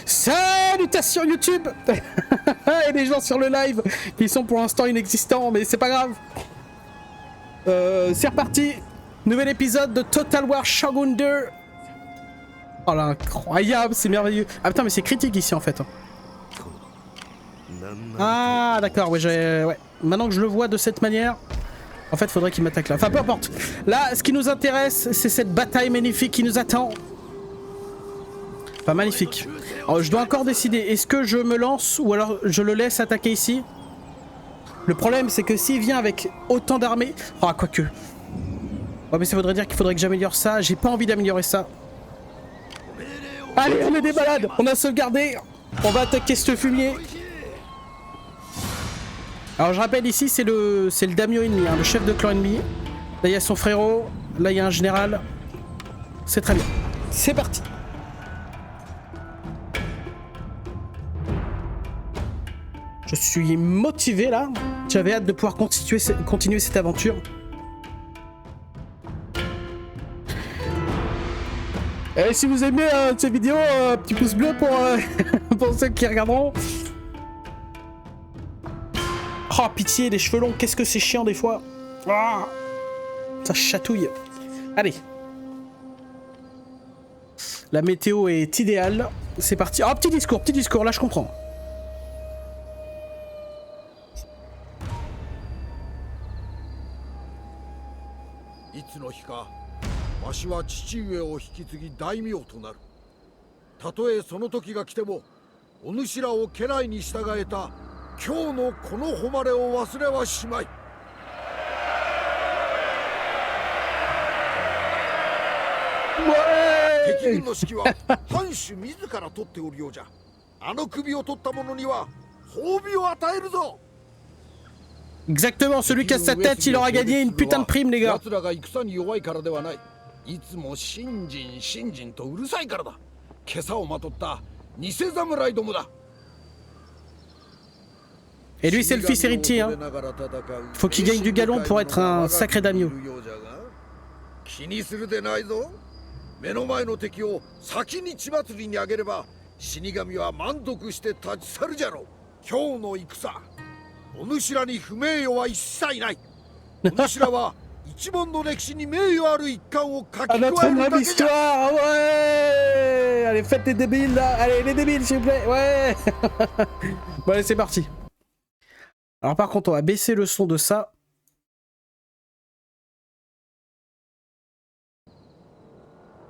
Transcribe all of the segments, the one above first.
Salutations YouTube. Et les gens sur le live qui sont pour l'instant inexistants, mais c'est pas grave. C'est reparti. Nouvel épisode de Total War Shogun 2. Oh là, incroyable, c'est merveilleux. Ah putain, mais c'est critique ici en fait. Ah d'accord, ouais. Maintenant que je le vois de cette manière, en fait faudrait qu'il m'attaque là. Enfin peu importe. Là, ce qui nous intéresse, c'est cette bataille magnifique qui nous attend. Enfin magnifique. Alors, je dois encore décider, est-ce que je me lance ou alors je le laisse attaquer ici? Le problème c'est que s'il vient avec autant d'armées... Ah quoique. Ouais mais ça voudrait dire qu'il faudrait que j'améliore ça, j'ai pas envie d'améliorer ça. Allez, on est des malades, on a sauvegardé. On va attaquer ce fumier. Alors je rappelle ici c'est le daimyo ennemi, hein, le chef de clan ennemi. Là il y a son frérot, là il y a un général. C'est très bien. C'est parti. Je suis motivé là. J'avais hâte de pouvoir continuer cette aventure. Et si vous aimez cette vidéo, petit pouce bleu pour, pour ceux qui regarderont. Oh pitié, les cheveux longs, qu'est-ce que c'est chiant des fois. Ah, ça chatouille. Allez. La météo est idéale. C'est parti. Oh, petit discours, là je comprends. Exactement, celui qui a sa tête, il aura gagné une putain de prime, les gars. Et lui, c'est le fils héritier, hein. Faut qu'il gagne du galon pour être un sacré daimyo. À notre même histoire, ouais. Allez, faites les débiles là. Allez, les débiles, s'il vous plaît, ouais. Bon, allez, c'est parti. Alors par contre, on va baisser le son de ça.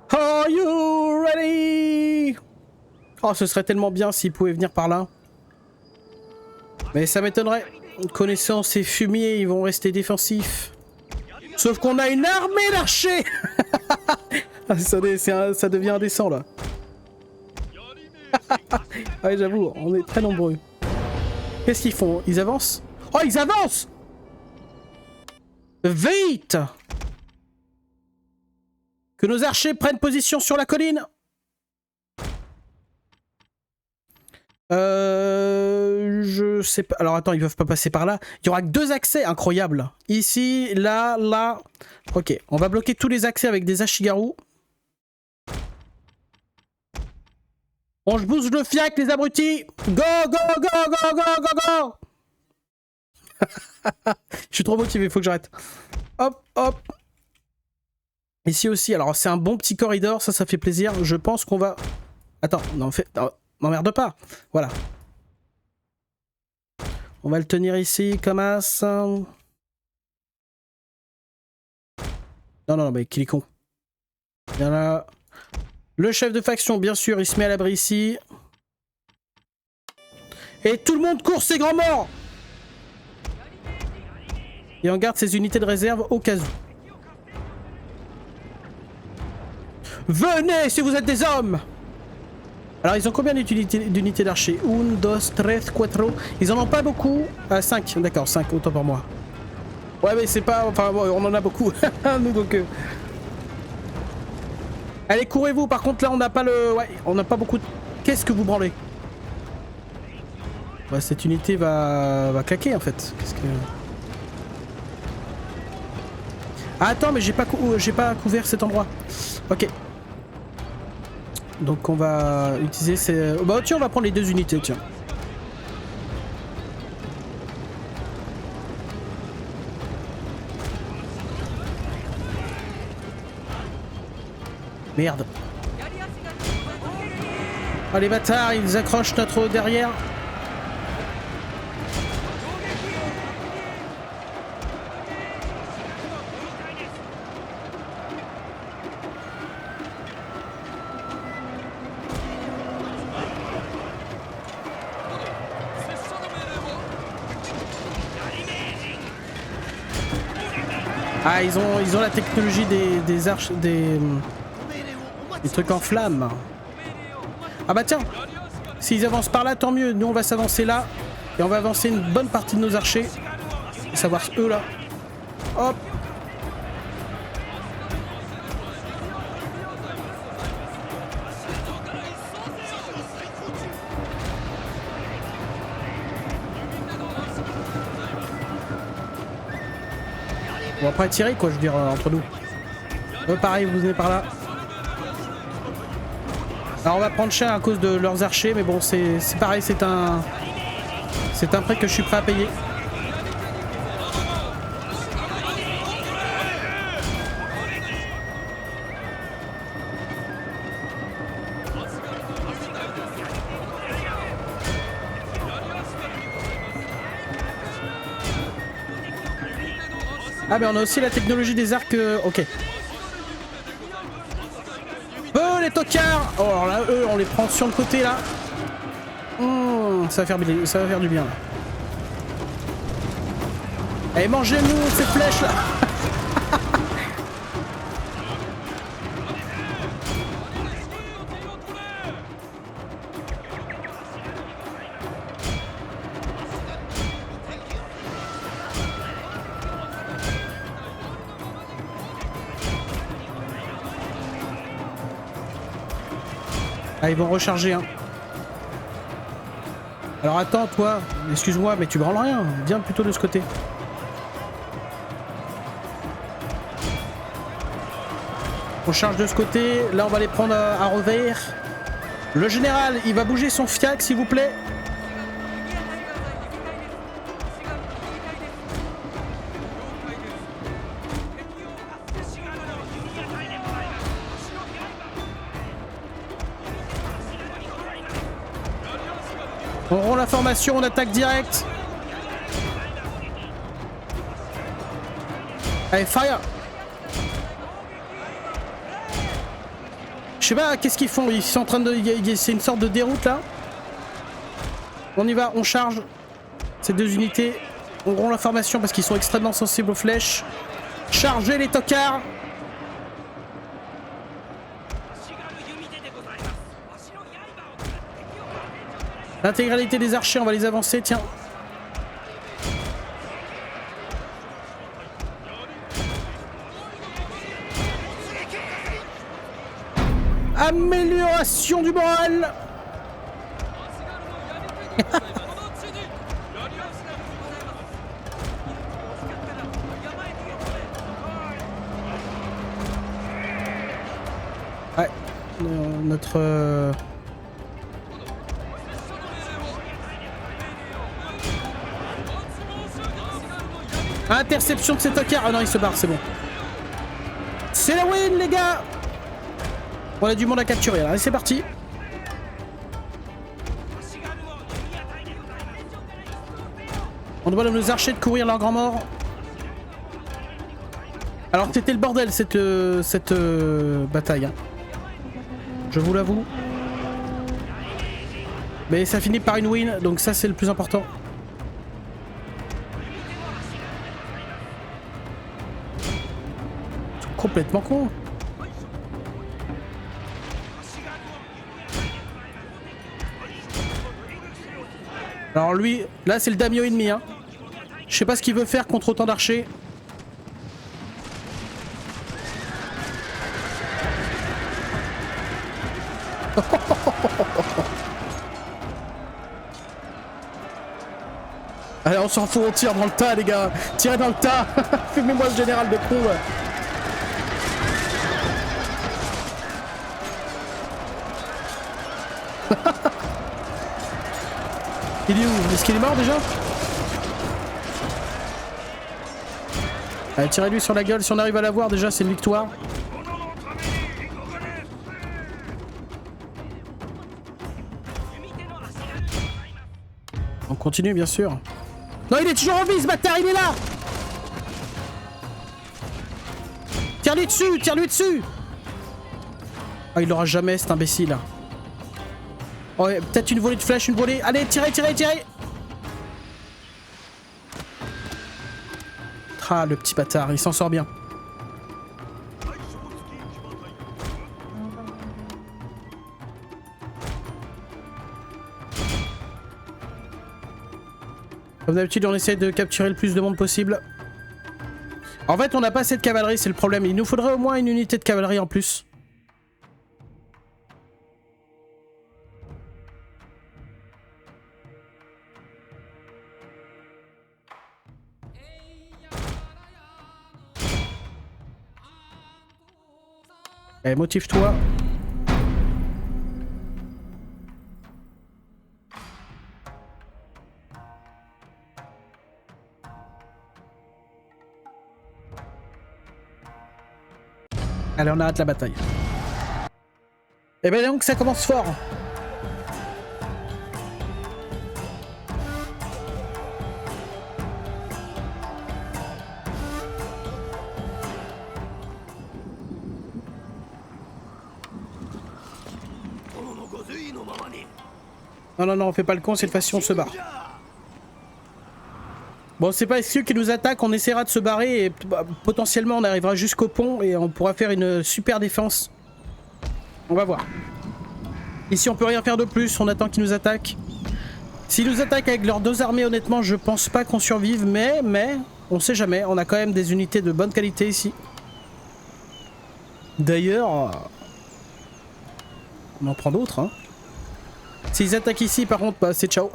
Are you ready? Oh, ce serait tellement bien s'ils pouvaient venir par là. Mais ça m'étonnerait. Connaissant ces fumiers, ils vont rester défensifs. Sauf qu'on a une armée d'archers. Ça devient indécent là. Ouais, j'avoue, on est très nombreux. Qu'est-ce qu'ils font? Ils avancent? Oh, ils avancent! Vite! Que nos archers prennent position sur la colline. Je sais pas. Alors attends, ils peuvent pas passer par là. Il y aura que 2 accès, incroyable. Ici, là, là. Ok, on va bloquer tous les accès avec des Ashigaru. On se bouge le fiac, les abrutis. Go, go, go, go, go, go, go. Je suis trop motivé, faut que j'arrête. Hop, hop. Ici aussi, alors c'est un bon petit corridor, ça fait plaisir. Je pense qu'on va... Attends, non, m'emmerde pas. Voilà. On va le tenir ici, comme as. Non, non, mais qu'il est con. Bien là. Le chef de faction, bien sûr, il se met à l'abri ici. Et tout le monde court, c'est grands morts. Et on garde ses unités de réserve au cas où. Venez si vous êtes des hommes. Alors ils ont combien d'unités d'archers? 1, 2, 3, 4. Ils en ont pas beaucoup. 5, d'accord, 5, autant pour moi. Ouais mais c'est pas... Enfin on en a beaucoup. Nous donc... Allez courez-vous, par contre là on n'a pas le... Ouais, on n'a pas beaucoup de... Qu'est-ce que vous branlez? Ouais, cette unité va claquer en fait. Qu'est-ce que... Ah, attends mais j'ai pas couvert cet endroit. Ok. Donc on va utiliser ces... Bah tiens, on va prendre les 2 unités, tiens. Merde. Oh les bâtards, ils accrochent notre derrière. Ah, ils ont la technologie des arches, des trucs en flammes. Ah bah tiens, s'ils avancent par là, tant mieux. Nous, on va s'avancer là. Et on va avancer une bonne partie de nos archers. Et savoir eux là. Hop. On va pas tirer quoi, je veux dire, entre nous. Pareil, vous venez par là. Alors on va prendre cher à cause de leurs archers, mais bon, c'est pareil, c'est un prix que je suis prêt à payer. Ah mais on a aussi la technologie des arcs, ok. Oh les tocards. Oh alors là, eux, on les prend sur le côté là. Ça va faire du bien là. Allez, mangez-nous ces flèches là. Ah, ils vont recharger, hein. Alors attends, toi, excuse-moi, mais tu branles rien. Viens plutôt de ce côté. On charge de ce côté. Là, on va les prendre à revers. Le général, il va bouger son fiac, s'il vous plaît. On rend la formation, on attaque direct. Allez, fire. Je sais pas, qu'est-ce qu'ils font? Ils sont en train de... C'est une sorte de déroute là. On y va, on charge ces 2 unités. On rompt la formation parce qu'ils sont extrêmement sensibles aux flèches. Chargez les tocards. L'intégralité des archers, on va les avancer, tiens. Amélioration du moral. Ouais, notre... Interception de cet tocards. Ah non, il se barre, c'est bon. C'est la win, les gars. On a du monde à capturer, allez, c'est parti. On demande à nos archers de courir leur grand mort. Alors c'était le bordel cette bataille, hein. Je vous l'avoue. Mais ça finit par une win, donc ça c'est le plus important. Complètement con. Alors lui, là c'est le daimyo ennemi, hein. Je sais pas ce qu'il veut faire contre autant d'archers. Allez, on s'en fout, on tire dans le tas les gars. Tirez dans le tas. Fumez-moi le général de con. Il est où? Est-ce qu'il est mort déjà? Allez, tirez-lui sur la gueule. Si on arrive à l'avoir, déjà, c'est une victoire. On continue, bien sûr. Non, il est toujours en vie, ce bâtard, il est là! Tire-lui dessus, tire-lui dessus! Ah, il l'aura jamais, cet imbécile. Oh, peut-être une volée de flèche, une volée. Allez, tirez, tirez, tirez! Ah, le petit bâtard, il s'en sort bien. Comme d'habitude, on essaie de capturer le plus de monde possible. En fait, on n'a pas assez de cavalerie, c'est le problème. Il nous faudrait au moins une unité de cavalerie en plus. Allez, motive-toi. Allez, on arrête la bataille. Et ben donc, ça commence fort. Non, non, non, on fait pas le con, cette fois-ci on se barre. Bon, c'est pas ceux qui nous attaquent, on essaiera de se barrer et potentiellement on arrivera jusqu'au pont et on pourra faire une super défense. On va voir. Ici on peut rien faire de plus, on attend qu'ils nous attaquent. S'ils nous attaquent avec leurs deux armées, honnêtement, je pense pas qu'on survive, mais on sait jamais, on a quand même des unités de bonne qualité ici. D'ailleurs, on en prend d'autres, hein. S'ils attaquent ici, par contre, bah, c'est ciao.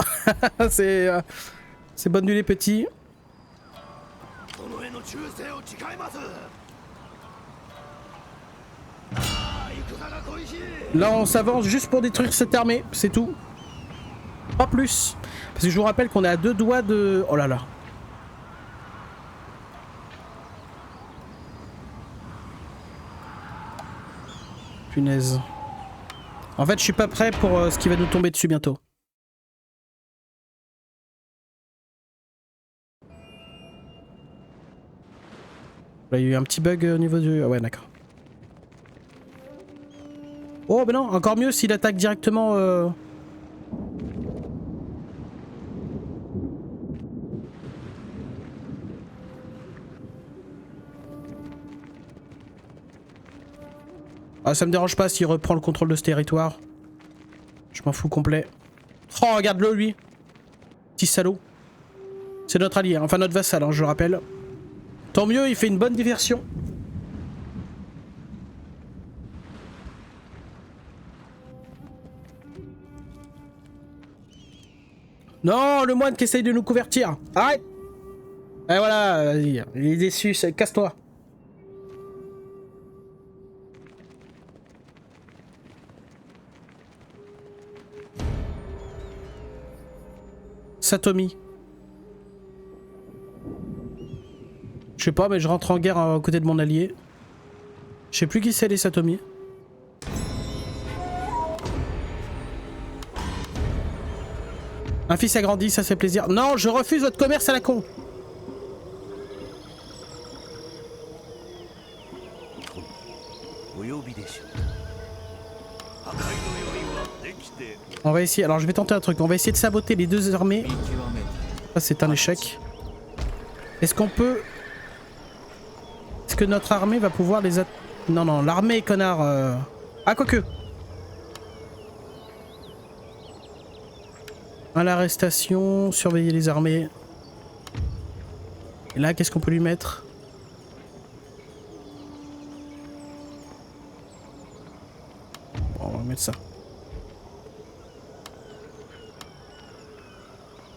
C'est bonne nuit les petits. Là, on s'avance juste pour détruire cette armée, c'est tout. Pas plus. Parce que je vous rappelle qu'on est à 2 doigts de... Oh là là. Punaise. En fait, je suis pas prêt pour ce qui va nous tomber dessus bientôt. Là, il y a eu un petit bug au niveau du... Ah ouais, d'accord. Oh, ben non, encore mieux s'il attaque directement... Ah, ça me dérange pas s'il reprend le contrôle de ce territoire. Je m'en fous complet. Oh, regarde-le, lui. Petit salaud. C'est notre allié, hein. Enfin notre vassal, hein, je le rappelle. Tant mieux, il fait une bonne diversion. Non, le moine qui essaye de nous convertir. Arrête. Et voilà, il est déçu, casse-toi. Satomi. Je sais pas, mais je rentre en guerre à côté de mon allié. Je sais plus qui c'est les Satomi. Un fils agrandi, ça fait plaisir. Non, je refuse votre commerce à la con. On va essayer, alors je vais tenter un truc, on va essayer de saboter les deux armées. Ça c'est un échec. Est-ce qu'on peut... Est-ce que notre armée va pouvoir les... Non, non, l'armée, connard... Ah, quoique. À l'arrestation, surveiller les armées. Et là, qu'est-ce qu'on peut lui mettre? Bon, on va mettre ça.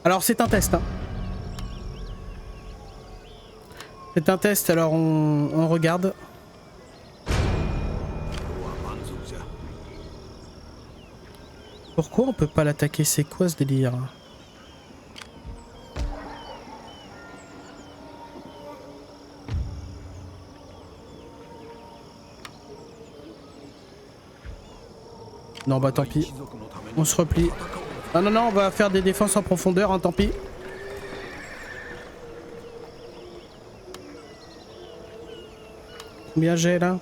Alors c'est un test, hein. C'est un test, alors on regarde. Pourquoi on peut pas l'attaquer? C'est quoi ce délire? Non bah tant pis. On se replie. Ah non non, on va faire des défenses en profondeur, hein, tant pis. Combien j'ai là?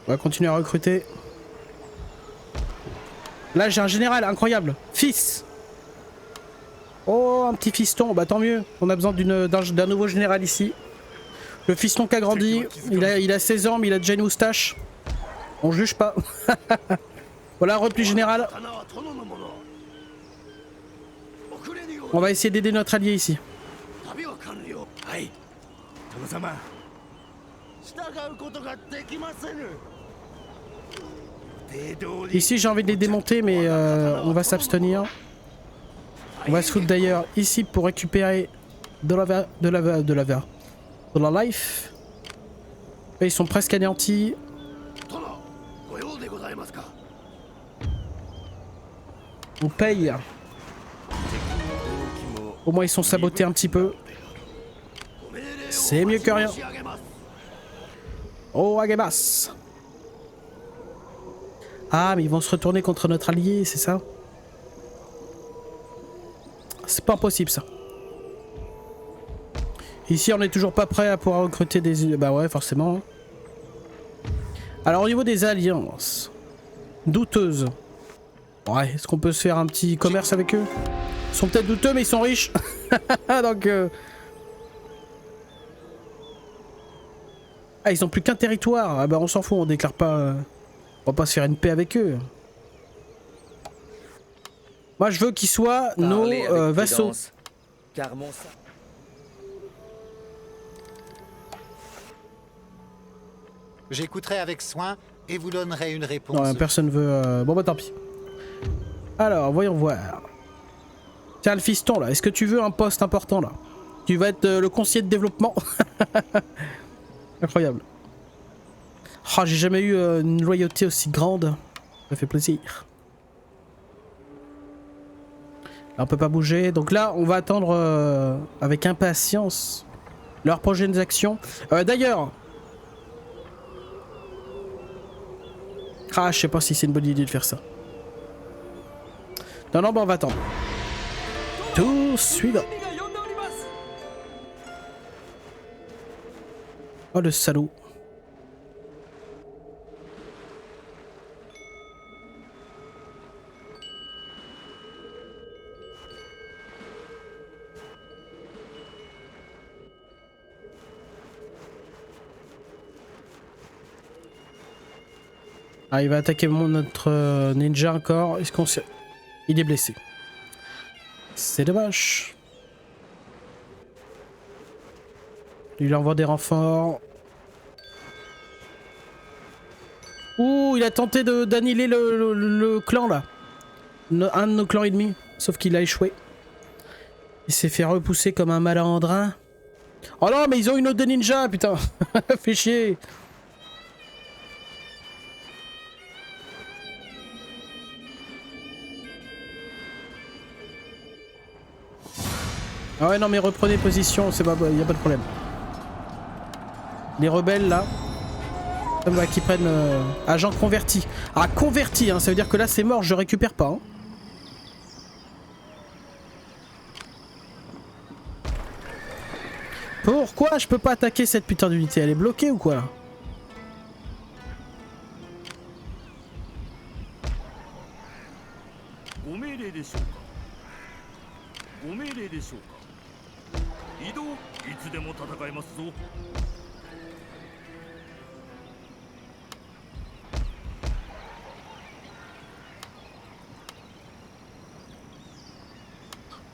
On va continuer à recruter. Là j'ai un général incroyable. Fils. Oh un petit fiston, bah tant mieux. On a besoin d'un nouveau général ici. Le fiston qui a grandi. Il a 16 ans mais il a déjà une moustache. On juge pas. Voilà, repli général. On va essayer d'aider notre allié ici. Ici j'ai envie de les démonter mais on va s'abstenir. On va se foutre d'ailleurs ici pour récupérer de la life. Et ils sont presque anéantis. On paye. Au moins ils sont sabotés un petit peu. C'est mieux que rien. Oh Agemas. Ah mais ils vont se retourner contre notre allié, c'est ça? C'est pas impossible ça. Ici on est toujours pas prêt à pouvoir recruter des... Bah ouais forcément. Alors au niveau des alliances douteuses. Ouais, est-ce qu'on peut se faire un petit commerce avec eux? Ils sont peut-être douteux mais ils sont riches. Donc ah ils ont plus qu'un territoire. Ah bah on s'en fout, on déclare pas... On va pas se faire une paix avec eux. Moi je veux qu'ils soient nos vassaux. J'écouterai avec soin et vous donnerai une réponse. Non, personne veut... Bon bah tant pis. Alors, voyons voir. Tiens le fiston là, est-ce que tu veux un poste important là? Tu vas être le conseiller de développement. Incroyable. Oh, j'ai jamais eu une loyauté aussi grande. Ça fait plaisir. Là, on peut pas bouger. Donc là, on va attendre avec impatience leurs prochaines actions. D'ailleurs... Ah, je sais pas si c'est une bonne idée de faire ça. Non, non, bah on va attendre. Tout suivant. Oh le salaud. Ah, il va attaquer notre ninja encore. Est-ce qu'on sait... Il est blessé. C'est dommage. Il lui envoie des renforts. Ouh, il a tenté d'annihiler le clan là. Un de nos clans ennemis. Sauf qu'il a échoué. Il s'est fait repousser comme un malandrin. Oh non, mais ils ont une autre de ninja, putain. Fait chier. Ah ouais non mais reprenez position, c'est pas, y a pas de problème. Les rebelles là, qui prennent agents convertis. Ah convertis, hein, ça veut dire que là c'est mort, je récupère pas. Hein. Pourquoi je peux pas attaquer cette putain d'unité? Elle est bloquée ou quoi là?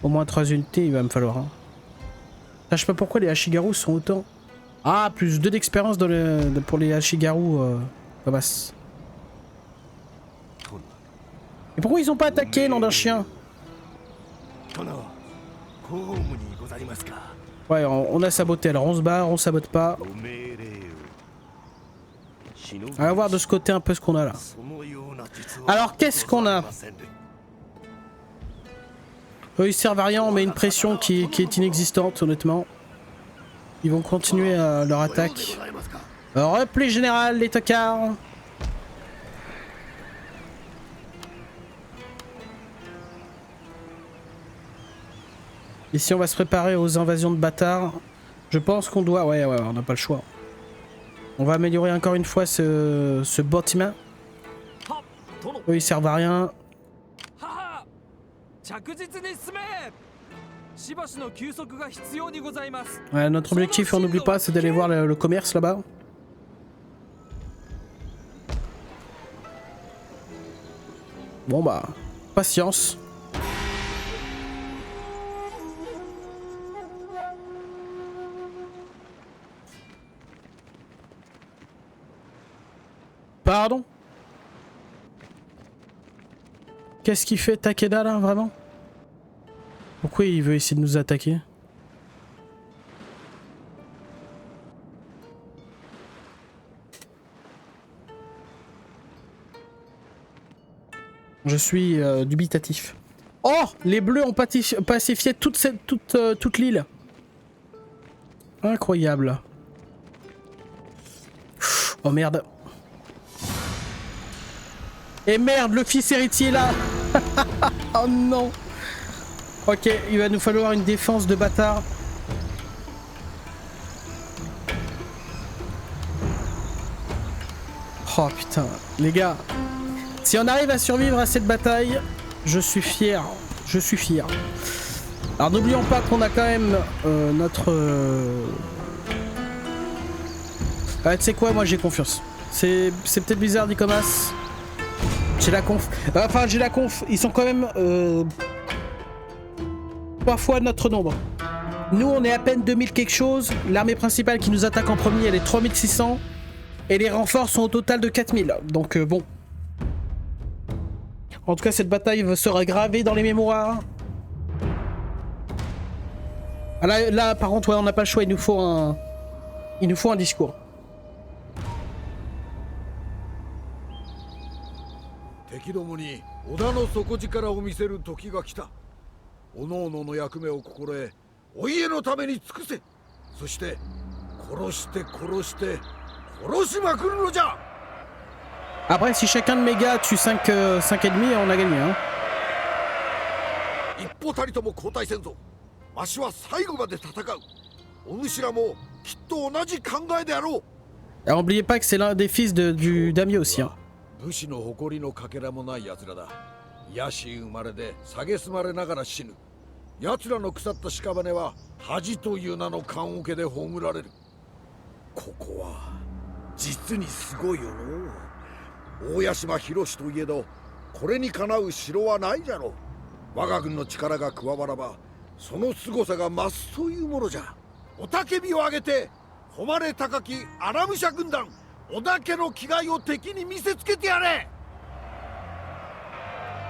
Au moins 3 unités il va me falloir. Hein. Je sais pas pourquoi les Ashigaru sont autant. Ah, plus 2 d'expérience pour les Ashigaru. Basse. Et pourquoi ils ont pas attaqué, nom d'un chien? Ouais, on a saboté, alors on se barre, on sabote pas. On va voir de ce côté un peu ce qu'on a là. Alors qu'est-ce qu'on a? Eux ils servent à rien, on met une pression qui est inexistante honnêtement. Ils vont continuer leur attaque. Repli général les tocards. Ici on va se préparer aux invasions de bâtards. Je pense qu'on doit... Ouais, on n'a pas le choix. On va améliorer encore une fois ce bâtiment. Eux ils servent à rien. Ouais, notre objectif, on n'oublie pas, c'est d'aller voir le commerce là-bas. Bon bah, patience. Pardon? Qu'est-ce qu'il fait Takeda là, vraiment? Pourquoi il veut essayer de nous attaquer? Je suis dubitatif. Oh! Les bleus ont pacifié toute l'île. Incroyable. Oh merde. Et merde, le fils héritier là. Oh non. Ok, il va nous falloir une défense de bâtard. Oh putain, les gars. Si on arrive à survivre à cette bataille, je suis fier. Je suis fier. Alors n'oublions pas qu'on a quand même notre... Ah, tu sais quoi, moi j'ai confiance. C'est peut-être bizarre, Nicomas. J'ai la conf. Enfin, j'ai la conf. Ils sont quand même 3 fois notre nombre. Nous, on est à peine 2000 quelque chose. L'armée principale qui nous attaque en premier, elle est 3600. Et les renforts sont au total de 4000. Donc, bon. En tout cas, cette bataille sera gravée dans les mémoires. Ah, là, par contre, ouais, on n'a pas le choix. Il nous faut un discours. Après, si chacun de mes gars tue 5 ennemis, on a gagné. Hein. Alors, n'oubliez pas que c'est l'un des fils du damier aussi. Hein.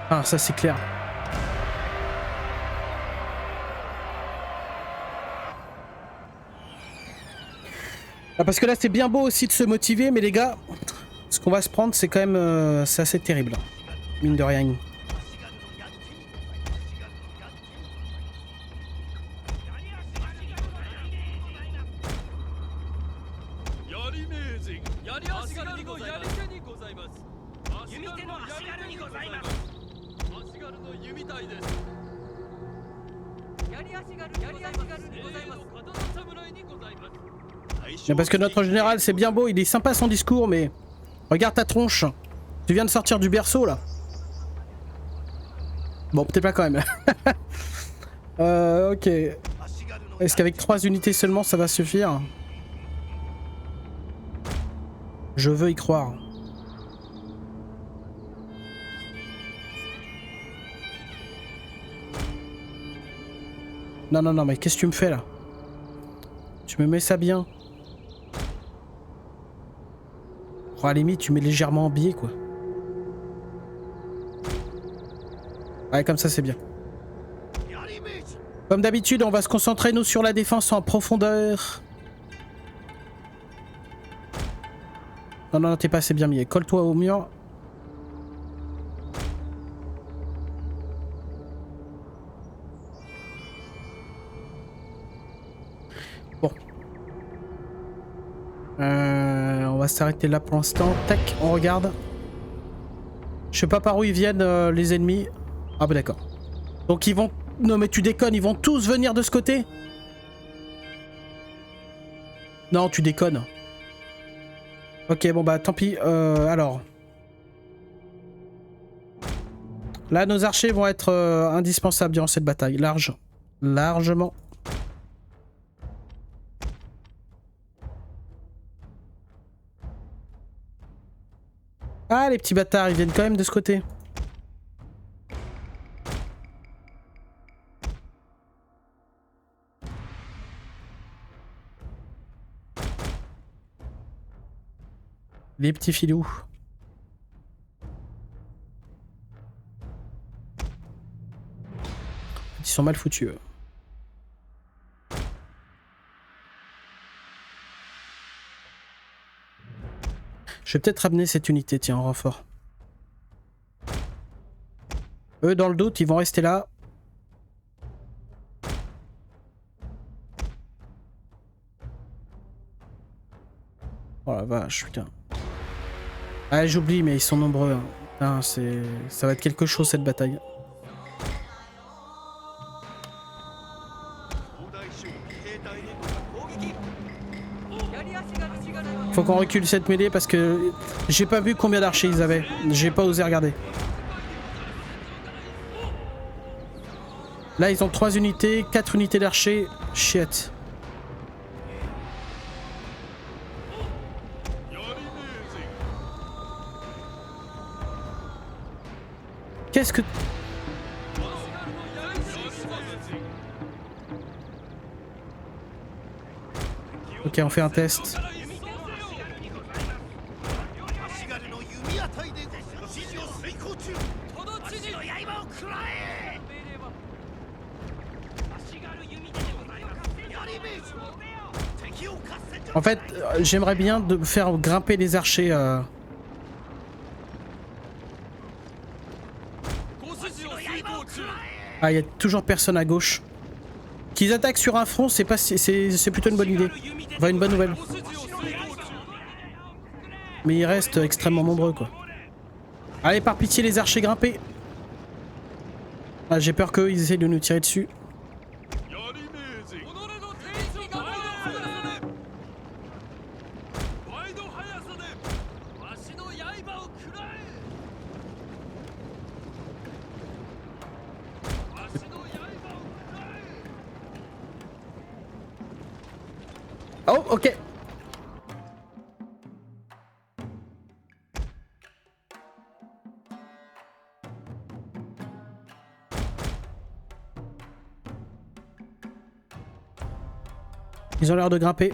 Ah, ça c'est clair. Ah, parce que là c'est bien beau aussi de se motiver, mais les gars, ce qu'on va se prendre c'est quand même c'est assez terrible. Mine de rien. Mais parce que notre général c'est bien beau, il est sympa son discours, mais regarde ta tronche. Tu viens de sortir du berceau là. Bon, peut-être pas quand même. Ok. Est-ce qu'avec 3 unités seulement ça va suffire? Je veux y croire. Non, non, non, mais qu'est-ce que tu me fais là? Tu me mets ça bien. Oh, à la limite, tu mets légèrement en biais, quoi. Ouais, comme ça, c'est bien. Comme d'habitude, on va se concentrer, nous, sur la défense en profondeur. Non, non, t'es pas assez bien mis. Colle-toi au mur. On va s'arrêter là pour l'instant. Tac, on regarde. Je sais pas par où ils viennent les ennemis. Ah bah d'accord. Donc ils vont... Non mais tu déconnes, ils vont tous venir de ce côté? Non, tu déconnes. Ok, bon bah tant pis. Alors... Là, nos archers vont être indispensables durant cette bataille. Largement. Ah, les petits bâtards, ils viennent quand même de ce côté. Les petits filous. Ils sont mal foutus, eux. Je vais peut-être ramener cette unité, tiens, en renfort. Eux, dans le doute, ils vont rester là. Oh la vache, putain. Ah, j'oublie, mais ils sont nombreux. Hein. Putain, ça va être quelque chose, cette bataille. Faut qu'on recule cette mêlée parce que j'ai pas vu combien d'archers ils avaient. J'ai pas osé regarder. Là, ils ont 3 unités, 4 unités d'archers. Shit. Qu'est-ce que... Ok, on fait un test. En fait, j'aimerais bien de faire grimper les archers. Ah, il y a toujours personne à gauche. Qu'ils attaquent sur un front, c'est plutôt une bonne idée. Enfin, une bonne nouvelle. Mais ils restent extrêmement nombreux, quoi. Allez, par pitié, les archers grimpés. Ah, j'ai peur qu'eux, ils essayent de nous tirer dessus. Oh, ok. Ils ont l'air de grimper.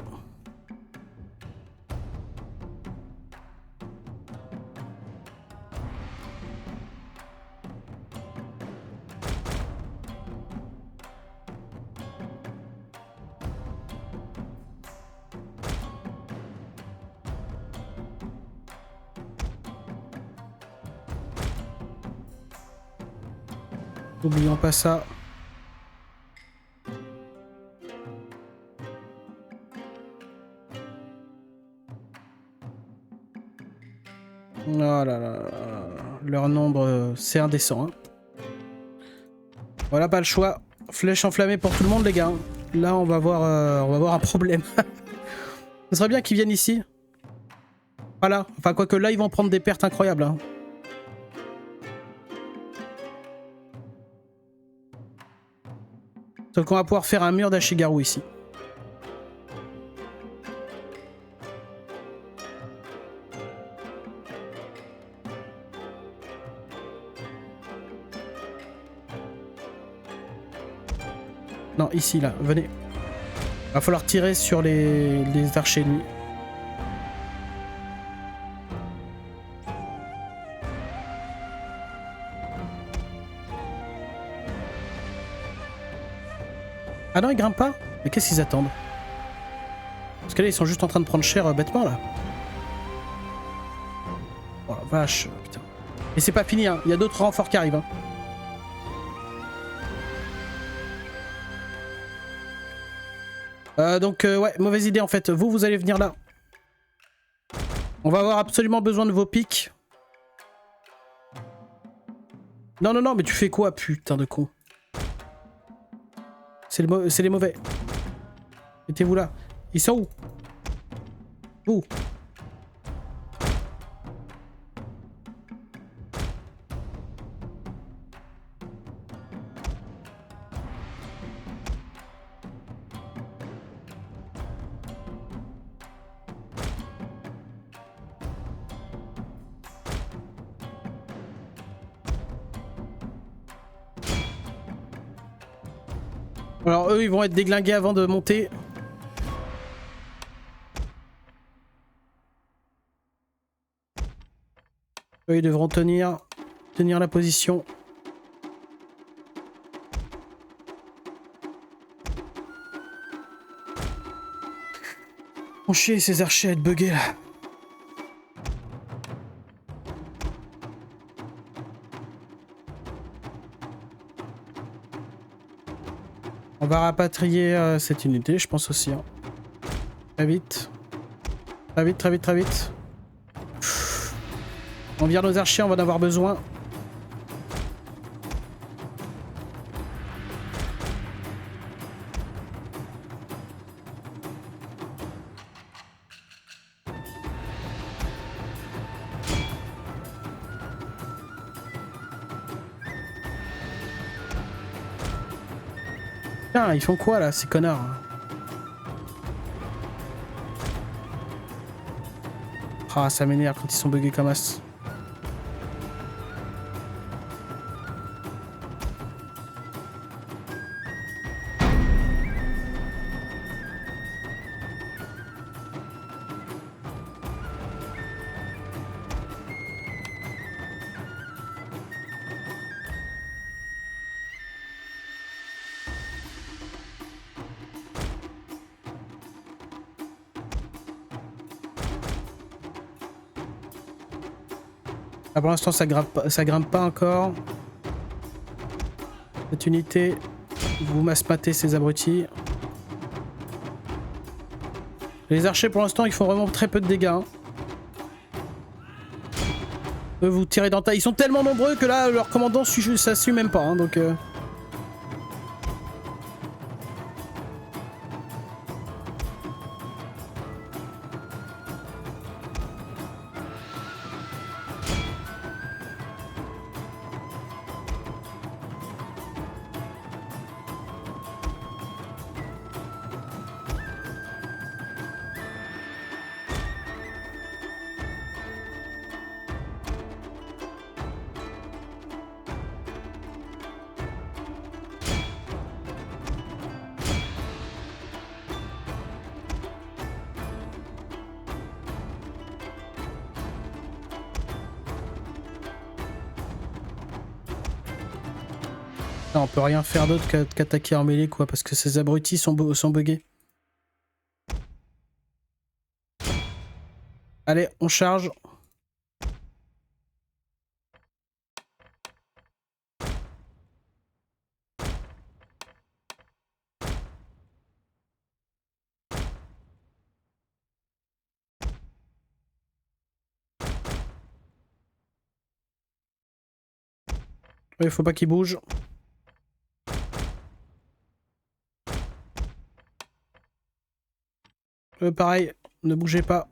N'oublions pas ça. Oh là là là. Leur nombre, c'est indécent. Hein. Voilà, pas le choix. Flèche enflammée pour tout le monde, les gars. Là, on va avoir un problème. Ce serait bien qu'ils viennent ici. Voilà. Enfin, quoique là, ils vont prendre des pertes incroyables. Hein. Donc on va pouvoir faire un mur d'Ashigaru ici. Non, ici, là, venez. Va falloir tirer sur les archers, lui. Ah non, ils grimpent pas? Mais qu'est-ce qu'ils attendent? Parce que là, ils sont juste en train de prendre cher bêtement, là. Oh la vache, putain. Et c'est pas fini, hein. Il y a d'autres renforts qui arrivent, hein. Donc, ouais, mauvaise idée, en fait. Vous allez venir là. On va avoir absolument besoin de vos pics. Non, non, non, mais tu fais quoi, putain de con? C'est les mauvais. Mettez-vous là. Ils sont où? Où? Alors eux, ils vont être déglingués avant de monter. Eux, ils devront tenir la position. On chie ces archers à être buggés là. On va rapatrier cette unité, je pense aussi. Hein. Très vite. Très vite, très vite, très vite. On vire nos archers, on va en avoir besoin. Putain, ils font quoi là, ces connards? Ah, ça m'énerve quand ils sont buggés comme as. Ah, pour l'instant, ça grimpe pas encore. Cette unité, vous masse-matez ces abrutis. Les archers, pour l'instant, ils font vraiment très peu de dégâts. Hein. Eux, vous tirez dans ta... Ils sont tellement nombreux que là, leur commandant, ça suit même pas. Hein, donc... Non, on peut rien faire d'autre qu'attaquer en mêlée, quoi, parce que ces abrutis sont buggés. Allez, on charge. Il faut pas qu'ils bougent. Pareil, ne bougez pas.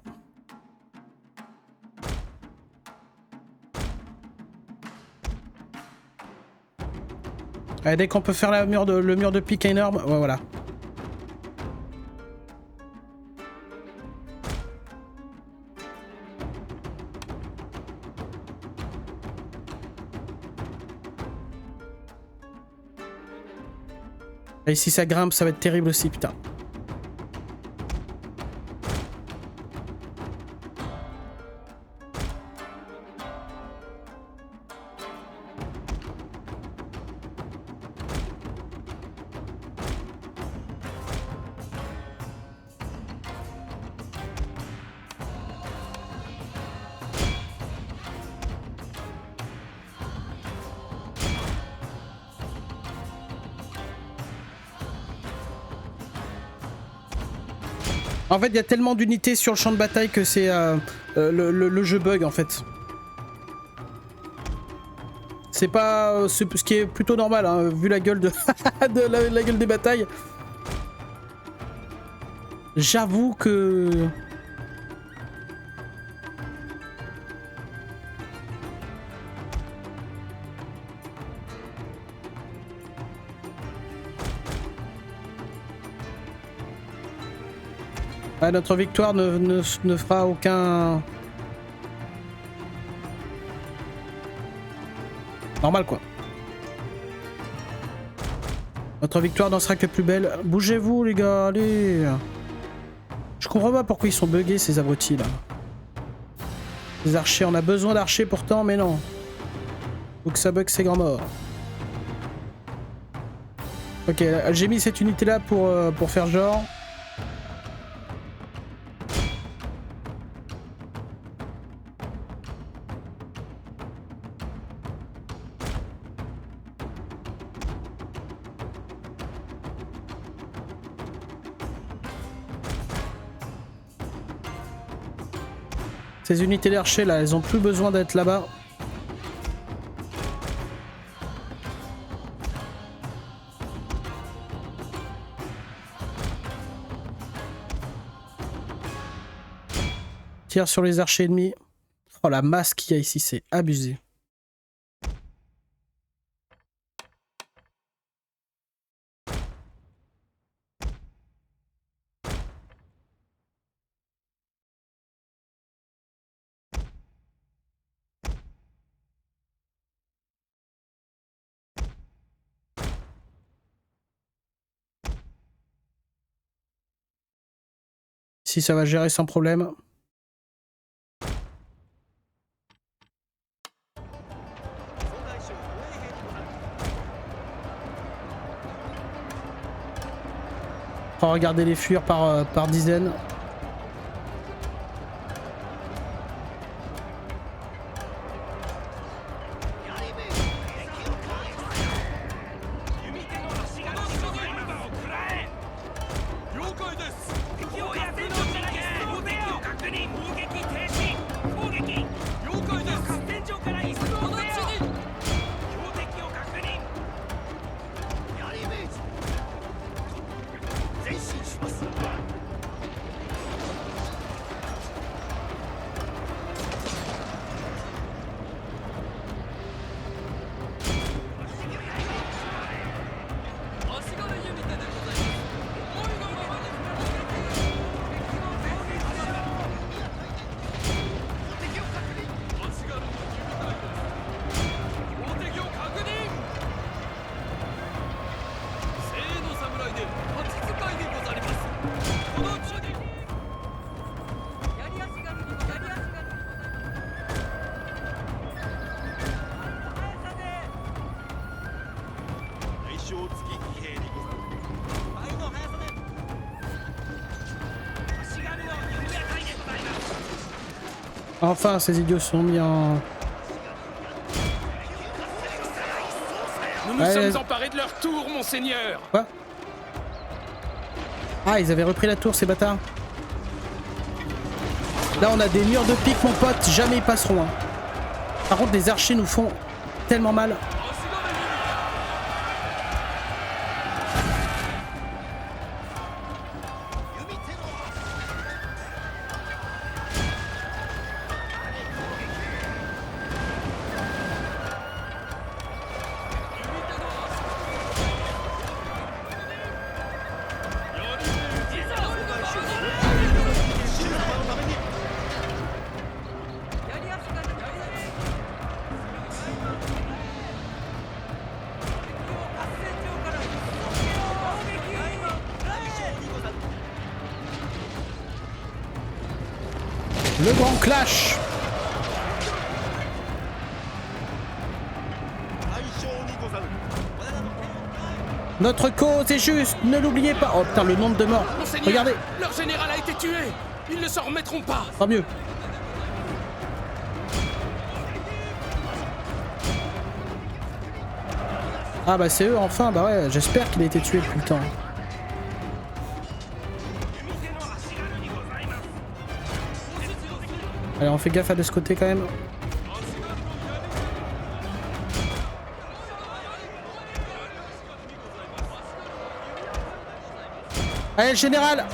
Allez, dès qu'on peut faire le mur de pique énorme, ouais, voilà. Et si ça grimpe, ça va être terrible aussi, putain. En fait, il y a tellement d'unités sur le champ de bataille que c'est le jeu bug en fait. C'est pas ce qui est plutôt normal hein, vu la gueule de, la gueule des batailles. J'avoue que notre victoire ne fera aucun... Normal quoi. Notre victoire n'en sera que plus belle. Bougez-vous les gars, allez. Je comprends pas pourquoi ils sont buggés ces abrutis là. Les archers, on a besoin d'archers pourtant, mais non. Faut que ça bug c'est grand mort. Ok, j'ai mis cette unité là pour faire genre. Ces unités d'archers là, elles ont plus besoin d'être là-bas. Tire sur les archers ennemis. Oh la masse qu'il y a ici, c'est abusé. Si ça va gérer sans problème. On va regarder les fuir par dizaines. Enfin, ces idiots sont mis en... Nous nous sommes emparés de leur tour, monseigneur. Quoi? Ah, ils avaient repris la tour, ces bâtards. Là, on a des murs de pique, mon pote. Jamais ils passeront. Hein. Par contre, les archers nous font tellement mal. Le grand clash. Notre cause est juste, ne l'oubliez pas. Oh putain, le nombre de morts. Monseigneur, regardez. Leur général a été tué. Ils ne s'en remettront pas. Tant mieux. Ah bah c'est eux enfin, bah ouais, j'espère qu'il a été tué depuis le temps. Allez, on fait gaffe à de ce côté quand même. Allez, le général!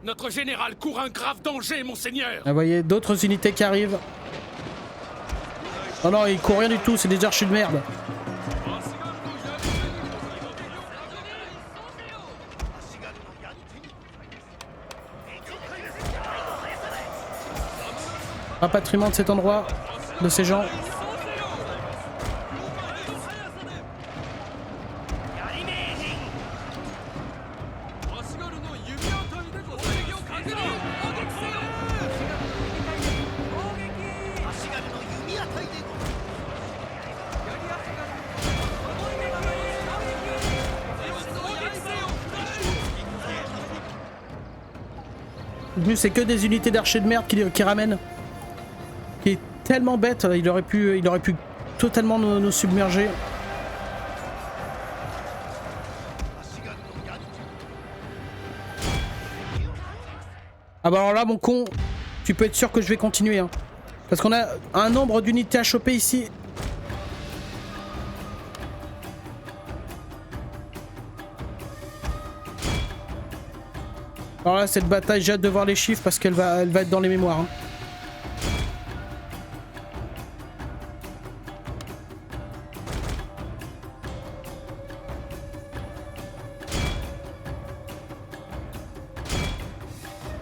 Notre général court un grave danger, monseigneur. Vous voyez, d'autres unités qui arrivent. Oh non, il court rien du tout, c'est des archers de merde. Rapatriement de cet endroit, de ces gens. C'est que des unités d'archers de merde qui ramènent. Qui est tellement bête, il aurait pu totalement nous submerger. Ah bah alors là mon con, tu peux être sûr que je vais continuer hein. Parce qu'on a un nombre d'unités à choper ici. Alors là cette bataille, j'ai hâte de voir les chiffres parce qu'elle va être dans les mémoires hein.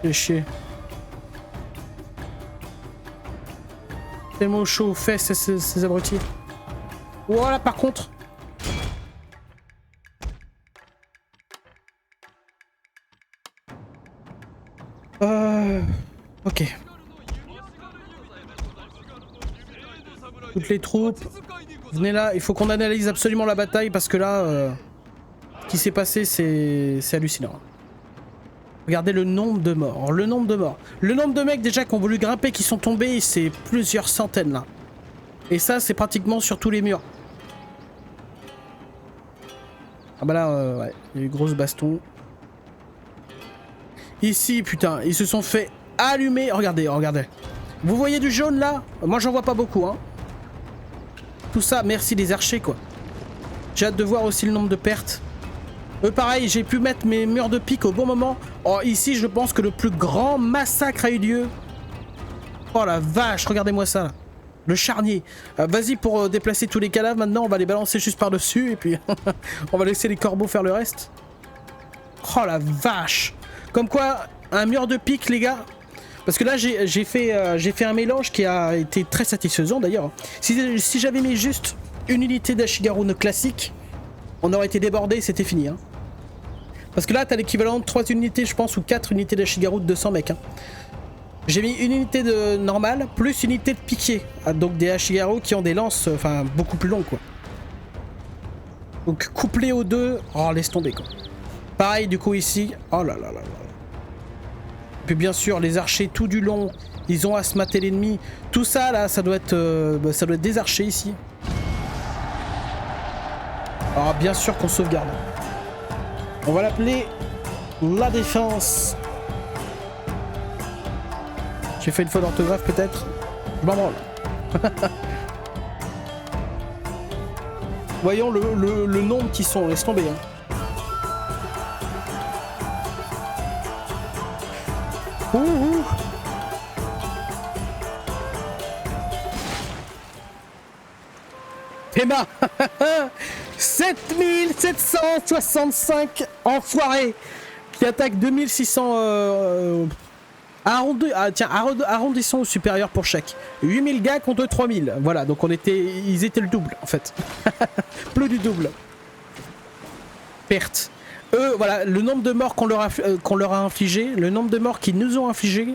Fais chier. Tellement chaud aux fesses ces abrutis. Voilà par contre. Ok. Toutes les troupes. Venez là, il faut qu'on analyse absolument la bataille parce que là, ce qui s'est passé c'est hallucinant. Regardez le nombre de morts, le nombre de morts. Le nombre de mecs déjà qui ont voulu grimper, qui sont tombés, c'est plusieurs centaines là. Et ça, c'est pratiquement sur tous les murs. Ah bah là, ouais, il y a eu grosse baston. Ici, putain, ils se sont fait allumer. Regardez, regardez. Vous voyez du jaune là? Moi, j'en vois pas beaucoup, hein. Tout ça, merci les archers, quoi. J'ai hâte de voir aussi le nombre de pertes. Pareil, j'ai pu mettre mes murs de pique au bon moment. Oh, ici, je pense que le plus grand massacre a eu lieu. Oh la vache, regardez-moi ça. Là. Le charnier. Vas-y pour déplacer tous les cadavres. Maintenant, on va les balancer juste par-dessus. Et puis, on va laisser les corbeaux faire le reste. Oh la vache. Comme quoi, un mur de pique, les gars. Parce que là, j'ai fait un mélange qui a été très satisfaisant, d'ailleurs. Si j'avais mis juste une unité d'Ashigaru classique, on aurait été débordé, c'était fini. Hein. Parce que là, t'as l'équivalent de 3 unités, je pense, ou 4 unités d'Ashigaru de 200 mecs. Hein. J'ai mis une unité de normale, plus une unité de piquier. Donc des Ashigaru qui ont des lances, enfin, beaucoup plus longues, quoi. Donc couplé aux deux, oh, laisse tomber, quoi. Pareil, du coup, ici, oh là là là là. Puis bien sûr, les archers tout du long, ils ont à se mater l'ennemi. Tout ça, là, ça doit être des archers, ici. Alors, bien sûr qu'on sauvegarde. On va l'appeler la défense. J'ai fait une faute d'orthographe peut-être. Je m'en branle. Voyons le nombre qui sont. Laisse tomber. Hein. Ouh. Emma. 7765 enfoirés qui attaquent 2600 arrondissons au supérieur pour chaque. 8000 gars contre 3000. Voilà, donc ils étaient le double en fait. Plus du double. Perte. Eux, voilà, le nombre de morts qu'on leur a infligé, le nombre de morts qu'ils nous ont infligé.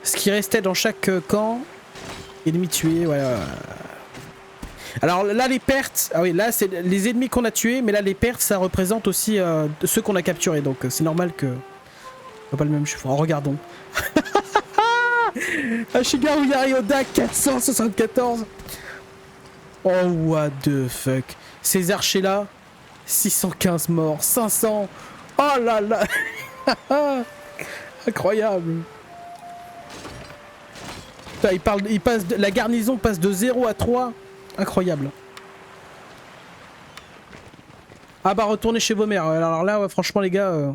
Ce qui restait dans chaque camp. Ennemis tués, ouais. Alors là les pertes, ah oui là c'est les ennemis qu'on a tués, mais là les pertes ça représente aussi ceux qu'on a capturés, donc c'est normal que... Pas le même chiffre, regardons. Ashigaru Yarioda 474. Oh what the fuck. Ces archers là 615 morts, 500. Oh là là. Incroyable. Putain, il passe la garnison passe de 0 à 3. Incroyable. Ah bah retournez chez vos mères. Alors là ouais, franchement les gars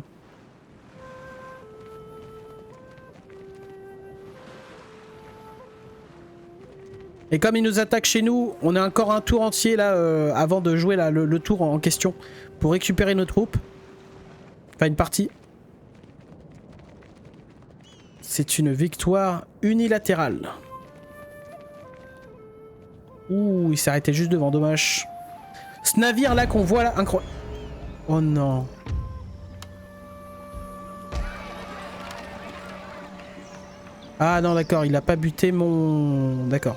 Et comme ils nous attaquent chez nous, on a encore un tour entier là avant de jouer là, le tour en question pour récupérer nos troupes. Enfin une partie. C'est une victoire unilatérale. Ouh, il s'est arrêté juste devant, dommage. Ce navire là qu'on voit là, incroyable. Oh non. Ah non d'accord, il a pas buté mon... D'accord.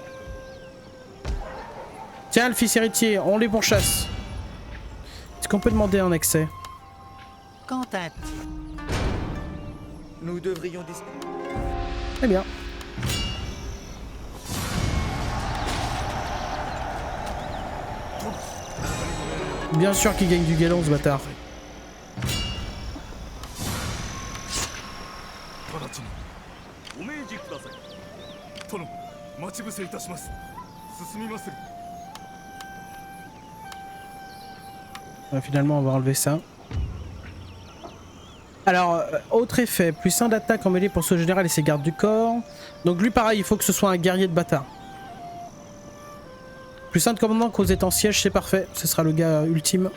Tiens le fils héritier, on les pourchasse. Est-ce qu'on peut demander un accès? Quentin, Nous devrions discuter. Très bien. Bien sûr qu'il gagne du galon ce bâtard. Finalement on va enlever ça. Alors, autre effet, plus 1 d'attaque en mêlée pour ce général et ses gardes du corps. Donc lui pareil, il faut que ce soit un guerrier de bâtard. Plus 1 de commandement qu'aux étangs siège, c'est parfait. Ce sera le gars ultime.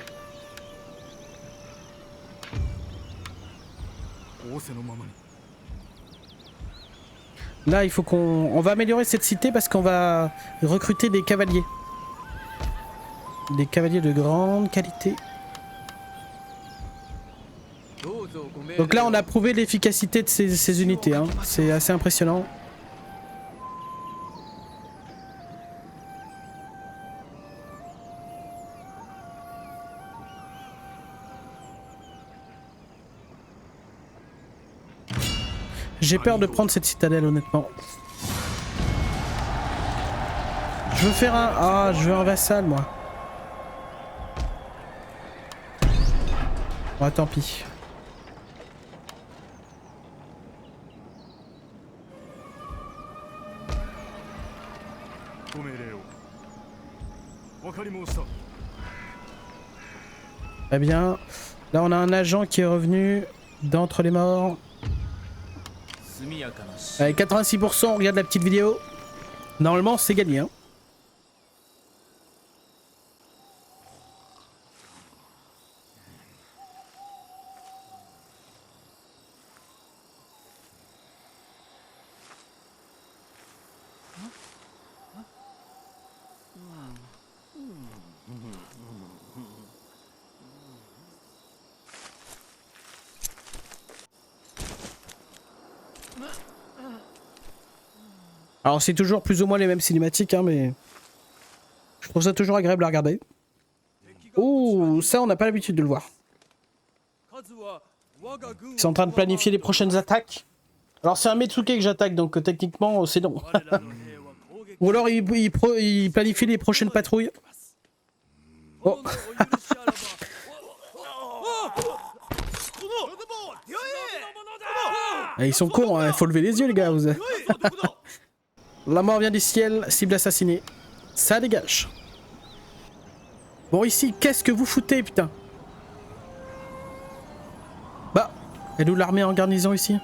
Là, il faut qu'on... On va améliorer cette cité parce qu'on va recruter des cavaliers. Des cavaliers de grande qualité. Donc là, on a prouvé l'efficacité de ces unités. Hein. C'est assez impressionnant. J'ai peur de prendre cette citadelle, honnêtement. Je veux faire un... Ah, je veux un vassal, moi. Ouais, tant pis. Très bien. Là, on a un agent qui est revenu d'entre les morts. Allez, 86%, on regarde la petite vidéo. Normalement, c'est gagné. Hein. Alors c'est toujours plus ou moins les mêmes cinématiques, hein, mais je trouve ça toujours agréable à regarder. Oh, ça on n'a pas l'habitude de le voir. Ils sont en train de planifier les prochaines attaques. Alors c'est un Metsuke que j'attaque, donc techniquement c'est non. Ou alors il planifie les prochaines patrouilles. Oh. Ils sont cons, hein. Faut lever les yeux les gars. Vous... La mort vient du ciel, cible assassinée. Ça dégage. Bon ici, qu'est-ce que vous foutez putain? Bah, elle est où l'armée en garnison ici?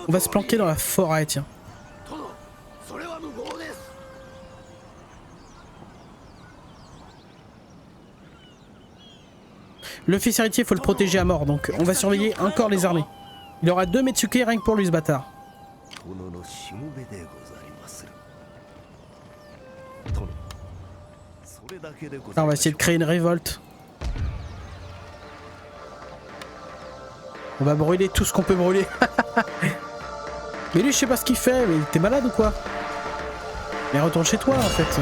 On va se planquer dans la forêt, tiens. Le fils héritier, faut le protéger à mort, donc on va surveiller encore les armées. Il aura 2 Metsuke rien que pour lui ce bâtard. Ah, on va essayer de créer une révolte. On va brûler tout ce qu'on peut brûler. Mais lui je sais pas ce qu'il fait, mais t'es malade ou quoi? Mais retourne chez toi en fait.